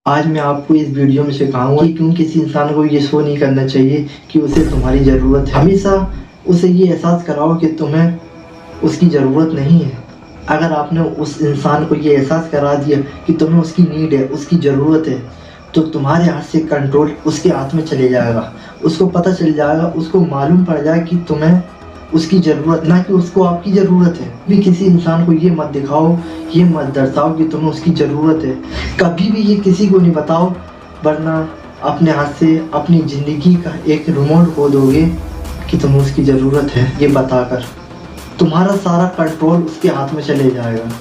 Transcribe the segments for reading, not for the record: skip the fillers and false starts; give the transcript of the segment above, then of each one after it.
आज मैं आपको इस वीडियो में सिखाऊंगा कि क्यों किसी इंसान को ये शो नहीं करना चाहिए कि उसे तुम्हारी ज़रूरत है। हमेशा उसे ये एहसास कराओ कि तुम्हें उसकी ज़रूरत नहीं है। अगर आपने उस इंसान को ये एहसास करा दिया कि तुम्हें उसकी नीड है, उसकी ज़रूरत है, तो तुम्हारे हाथ से कंट्रोल उसके हाथ में चले जाएगा। उसको पता चल जाएगा, उसको मालूम पड़ जाएगा कि तुम्हें उसकी ज़रूरत, ना कि उसको आपकी ज़रूरत है। भी किसी इंसान को ये मत दिखाओ, ये मत दर्शाओ कि तुम्हें उसकी ज़रूरत है। कभी भी ये किसी को नहीं बताओ, वरना अपने हाथ से अपनी ज़िंदगी का एक रिमोट खो दोगे कि तुम्हें उसकी ज़रूरत है। ये बताकर तुम्हारा सारा कंट्रोल उसके हाथ में चले जाएगा।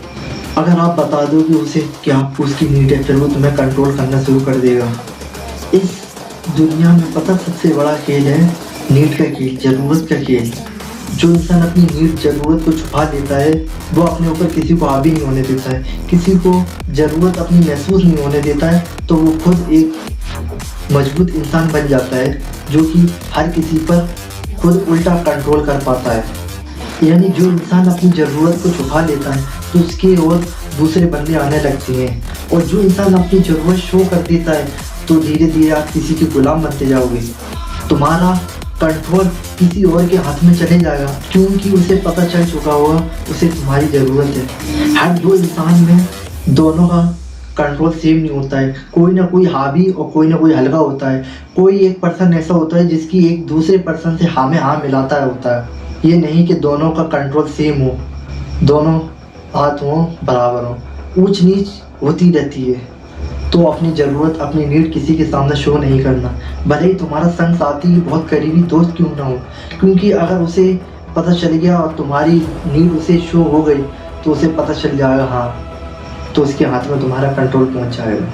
अगर आप बता दो कि उसे कि आपको उसकी नीड है, फिर वो तुम्हें कंट्रोल करना शुरू कर देगा। इस दुनिया में पता सबसे बड़ा खेल है नीड का खेल, ज़रूरत का खेल। जो इंसान अपनी नीड, ज़रूरत को छुपा लेता है, वो अपने ऊपर किसी को हावी नहीं होने देता है, किसी को ज़रूरत अपनी महसूस नहीं होने देता है, तो वो खुद एक मजबूत इंसान बन जाता है जो कि हर किसी पर खुद उल्टा कंट्रोल कर पाता है। यानी जो इंसान अपनी ज़रूरत को छुपा लेता है तो उसकी ओर दूसरे बंदे आने लगते हैं, और जो इंसान अपनी ज़रूरत शो कर देता है तो धीरे धीरे आप किसी के गुलाम बनते जाओगे। तुम्हारा कंट्रोल किसी और के हाथ में चले जाएगा, क्योंकि उसे पता चल चुका होगा उसे तुम्हारी ज़रूरत है। हर दो इंसान में दोनों का कंट्रोल सेम नहीं होता है, कोई ना कोई हावी और कोई ना कोई हल्का होता है। कोई एक पर्सन ऐसा होता है जिसकी एक दूसरे पर्सन से हाँ में हाँ मिलाता होता है। ये नहीं कि दोनों का कंट्रोल सेम हो, दोनों हाथ हों, बराबर हों। ऊंच नीच होती रहती है। तो अपनी ज़रूरत, अपनी नीड किसी के सामने शो नहीं करना, भले ही तुम्हारा संग साथी बहुत करीबी दोस्त क्यों ना हो। क्योंकि अगर उसे पता चल गया और तुम्हारी नीड उसे शो हो गई तो उसे पता चल जाएगा, हाँ, तो उसके हाथ में तुम्हारा कंट्रोल पहुंच जाएगा।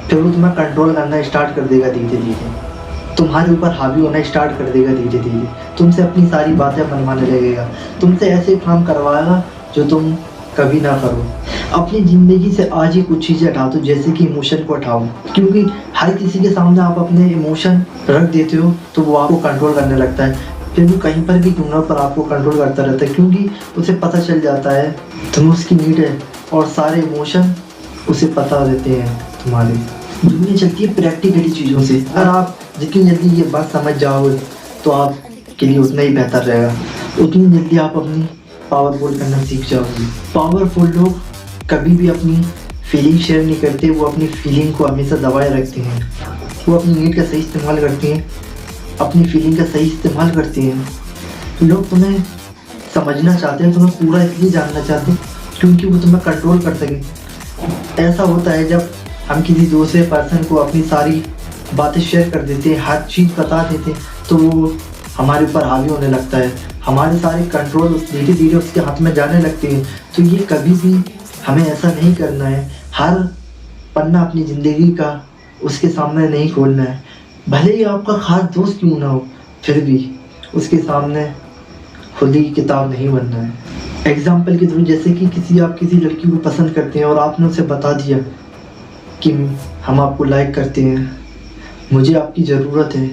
फिर वो तुम्हें कंट्रोल करना स्टार्ट कर देगा, धीरे धीरे तुम्हारे ऊपर हावी होना स्टार्ट कर देगा। धीरे धीरे तुमसे अपनी सारी बातें मनवाने लगेगा, तुमसे ऐसे काम करवाएगा जो तुम कभी ना करो। अपनी ज़िंदगी से आज ही कुछ चीज़ें हटा दो, जैसे कि इमोशन को हटाओ, क्योंकि हर किसी के सामने आप अपने इमोशन रख देते हो तो वो आपको कंट्रोल करने लगता है। फिर वो कहीं पर भी क्यों ना पर आपको कंट्रोल करता रहता है, क्योंकि उसे पता चल जाता है तुम्हें उसकी नीड है, और सारे इमोशन उसे पता रहते हैं। तुम्हारी दुनिया चलती है प्रैक्टिकली चीज़ों से। अगर आप जितनी जल्दी ये बात समझ जाओगे तो आपके लिए उतना ही बेहतर रहेगा, उतनी जल्दी आप अपनी पावरफुल करना सीख जाओगे। पावरफुल लोग कभी भी अपनी फीलिंग शेयर नहीं करते, वो अपनी फीलिंग को हमेशा दबाए रखते हैं। वो अपनी नीड का सही इस्तेमाल करते हैं, अपनी फीलिंग का सही इस्तेमाल करते हैं। लोग तुम्हें समझना चाहते हैं, तुम्हें पूरा इसलिए जानना चाहते हैं क्योंकि वो तुम्हें कंट्रोल कर सके। ऐसा होता है जब हम किसी दूसरे पर्सन को अपनी सारी बातें शेयर कर देते हैं, हर चीज़ बता देते हैं, तो वो हमारे ऊपर हावी होने लगता है, हमारे सारे कंट्रोल धीरे धीरे उसके हाथ में जाने लगते हैं। तो ये कभी भी हमें ऐसा नहीं करना है। हर पन्ना अपनी ज़िंदगी का उसके सामने नहीं खोलना है। भले ही आपका खास दोस्त क्यों ना हो, फिर भी उसके सामने खुली किताब नहीं बनना है। एग्जाम्पल के थ्रू, जैसे कि आप किसी लड़की को पसंद करते हैं और आपने उसे बता दिया कि हम आपको लाइक करते हैं, मुझे आपकी ज़रूरत है,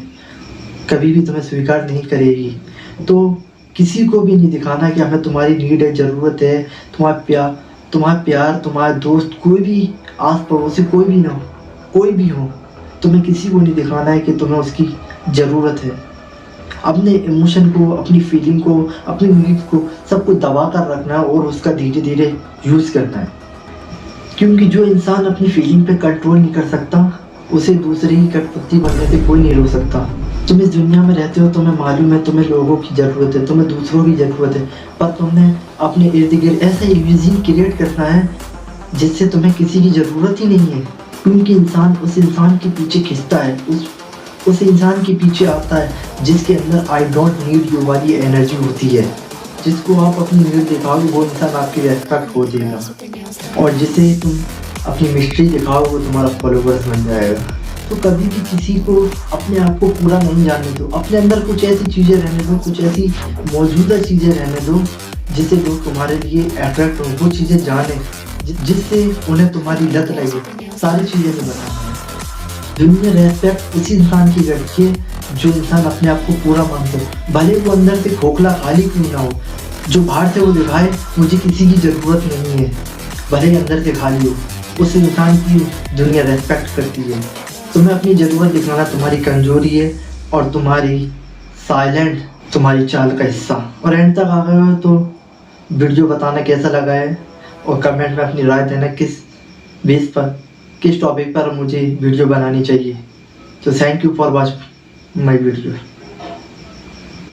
कभी भी तुम्हें स्वीकार नहीं करेगी, तो किसी को भी नहीं दिखाना कि हमें तुम्हारी नीड है, ज़रूरत है। तुम्हारा प्यार, तुम्हारा दोस्त, कोई भी आस पड़ोसी, कोई भी ना हो, कोई भी हो, तुम्हें किसी को नहीं दिखाना है कि तुम्हें उसकी ज़रूरत है। अपने इमोशन को, अपनी फीलिंग को, अपनी नीड को, सबको दबा कर रखना है और उसका धीरे धीरे यूज़ करना है। क्योंकि जो इंसान अपनी फीलिंग पे कंट्रोल नहीं कर सकता, उसे दूसरे ही कठपुतली बनने से कोई नहीं रोक सकता। तुम इस दुनिया में रहते हो, तुम्हें मालूम है तुम्हें लोगों की ज़रूरत है, तुम्हें दूसरों की ज़रूरत है, पर तुमने अपने इर्द गिर्द ऐसा इल्यूजन क्रिएट करना है जिससे तुम्हें किसी की ज़रूरत ही नहीं है। क्योंकि इंसान उस इंसान के पीछे खिंचता है, उस इंसान के पीछे आता है जिसके अंदर आई डोंट नीड यू वाली एनर्जी होती है। जिसको आप अपनी नीड दिखाओगे वो इंसान आपकी रेस्पेक्ट हो देगा, और जिसे तुम अपनी मिस्ट्री दिखाओगे वो तुम्हारा फॉलोवर्स बन जाएगा। तो कभी भी किसी को अपने आप को पूरा नहीं जानने दो। अपने अंदर कुछ ऐसी चीज़ें रहने दो, कुछ ऐसी मौजूदा चीज़ें रहने दो जिससे लोग तुम्हारे लिए अट्रैक्ट हो, वो चीज़ें जाने जिससे उन्हें तुम्हारी लत लगे। सारी चीज़ें नहीं बताना है। दुनिया रेस्पेक्ट उसी इंसान की करती है जो इंसान अपने आप को पूरा मानते हो, भले वो अंदर से खोखला खाली क्यों ना हो। जो बाहर से वो दिखाए मुझे किसी की ज़रूरत नहीं है, भले ही अंदर से खाली हो, उस इंसान की दुनिया रेस्पेक्ट करती है। तुम्हें अपनी ज़रूरत दिखाना तुम्हारी कमजोरी है और तुम्हारी साइलेंट तुम्हारी चाल का हिस्सा। और एंड तक आ गए हो तो वीडियो बताना कैसा लगा है और कमेंट में अपनी राय देना किस बेस पर, किस टॉपिक पर मुझे वीडियो बनानी चाहिए। तो thank you for watch my video.